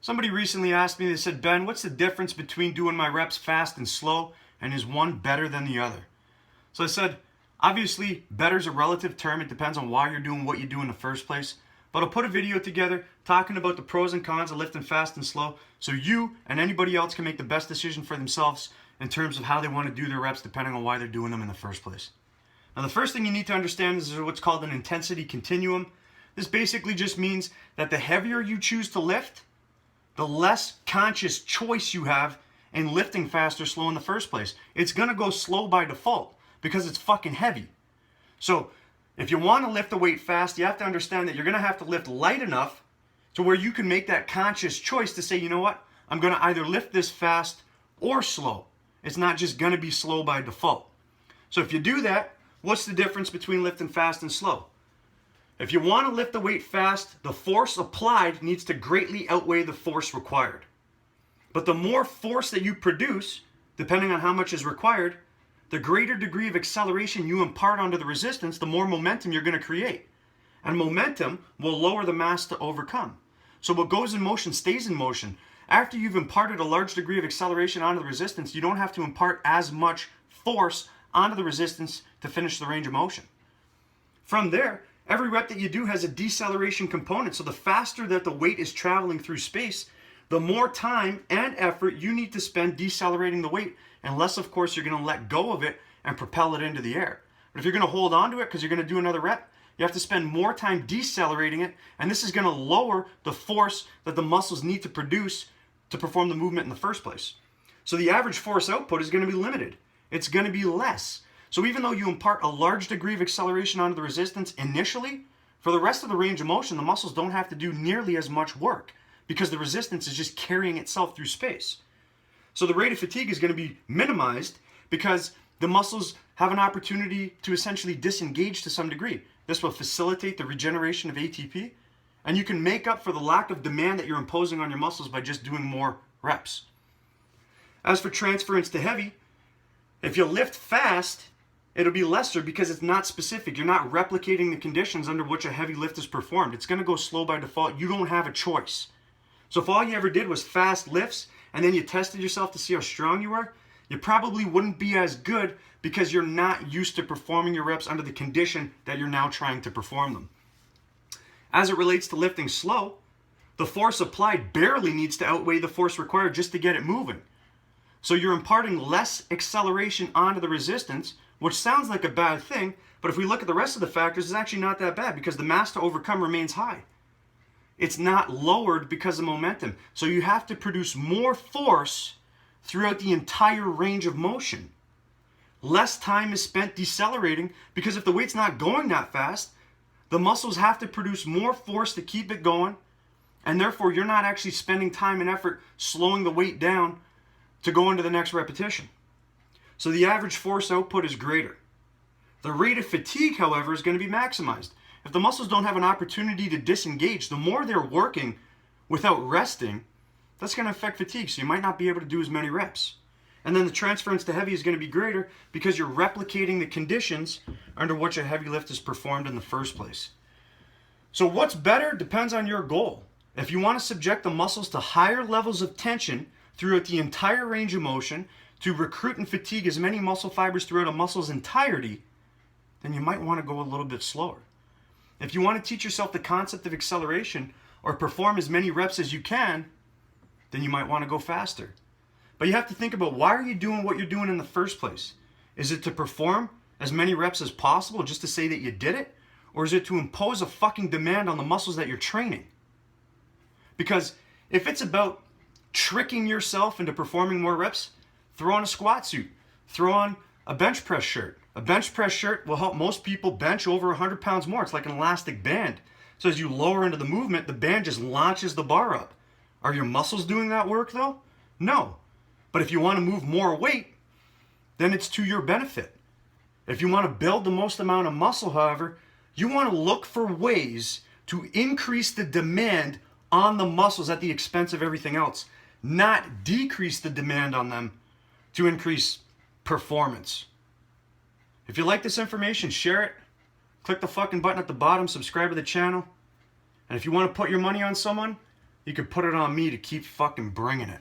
Somebody recently asked me, they said, Ben, what's the difference between doing my reps fast and slow, and is one better than the other? So I said, obviously, better is a relative term. It depends on why you're doing what you do in the first place. But I'll put a video together talking about the pros and cons of lifting fast and slow so you and anybody else can make the best decision for themselves in terms of how they want to do their reps depending on why they're doing them in the first place. Now, the first thing you need to understand is what's called an intensity continuum. This basically just means that the heavier you choose to lift, the less conscious choice you have in lifting fast or slow in the first place. It's going to go slow by default because it's fucking heavy. So if you want to lift the weight fast, you have to understand that you're going to have to lift light enough to where you can make that conscious choice to say, you know what, I'm going to either lift this fast or slow. It's not just going to be slow by default. So if you do that, what's the difference between lifting fast and slow? If you want to lift the weight fast, the force applied needs to greatly outweigh the force required. But the more force that you produce, depending on how much is required, the greater degree of acceleration you impart onto the resistance, the more momentum you're going to create. And momentum will lower the mass to overcome. So what goes in motion stays in motion. After you've imparted a large degree of acceleration onto the resistance, you don't have to impart as much force onto the resistance to finish the range of motion. From there, every rep that you do has a deceleration component. So the faster that the weight is traveling through space, the more time and effort you need to spend decelerating the weight, unless of course you're going to let go of it and propel it into the air. But if you're going to hold on to it because you're going to do another rep, you have to spend more time decelerating it, and this is going to lower the force that the muscles need to produce to perform the movement in the first place. So the average force output is going to be limited. It's going to be less. So even though you impart a large degree of acceleration onto the resistance initially, for the rest of the range of motion, the muscles don't have to do nearly as much work because the resistance is just carrying itself through space. So the rate of fatigue is going to be minimized because the muscles have an opportunity to essentially disengage to some degree. This will facilitate the regeneration of ATP, and you can make up for the lack of demand that you're imposing on your muscles by just doing more reps. As for transference to heavy, if you lift fast, it'll be lesser because it's not specific. You're not replicating the conditions under which a heavy lift is performed. It's going to go slow by default. You don't have a choice. So if all you ever did was fast lifts and then you tested yourself to see how strong you are, you probably wouldn't be as good because you're not used to performing your reps under the condition that you're now trying to perform them. As it relates to lifting slow, the force applied barely needs to outweigh the force required just to get it moving. So you're imparting less acceleration onto the resistance, which sounds like a bad thing, but if we look at the rest of the factors, it's actually not that bad because the mass to overcome remains high. It's not lowered because of momentum. So you have to produce more force throughout the entire range of motion. Less time is spent decelerating because if the weight's not going that fast, the muscles have to produce more force to keep it going, and therefore you're not actually spending time and effort slowing the weight down to go into the next repetition. So the average force output is greater. The rate of fatigue, however, is going to be maximized. If the muscles don't have an opportunity to disengage, the more they're working without resting, that's going to affect fatigue, so you might not be able to do as many reps. And then the transference to heavy is going to be greater because you're replicating the conditions under which a heavy lift is performed in the first place. So what's better depends on your goal. If you want to subject the muscles to higher levels of tension throughout the entire range of motion to recruit and fatigue as many muscle fibers throughout a muscle's entirety, then you might want to go a little bit slower. If you want to teach yourself the concept of acceleration or perform as many reps as you can, then you might want to go faster. But you have to think about, why are you doing what you're doing in the first place? Is it to perform as many reps as possible just to say that you did it? Or is it to impose a fucking demand on the muscles that you're training? Because if it's about tricking yourself into performing more reps, throw on a squat suit, throw on a bench press shirt. A bench press shirt will help most people bench over 100 pounds more. It's like an elastic band. So as you lower into the movement, the band just launches the bar up. Are your muscles doing that work though? No. But if you want to move more weight, then it's to your benefit. If you want to build the most amount of muscle, however, you want to look for ways to increase the demand on the muscles at the expense of everything else, not decrease the demand on them to increase performance. If you like this information, share it. Click the fucking button at the bottom, subscribe to the channel. And if you want to put your money on someone, you could put it on me to keep fucking bringing it.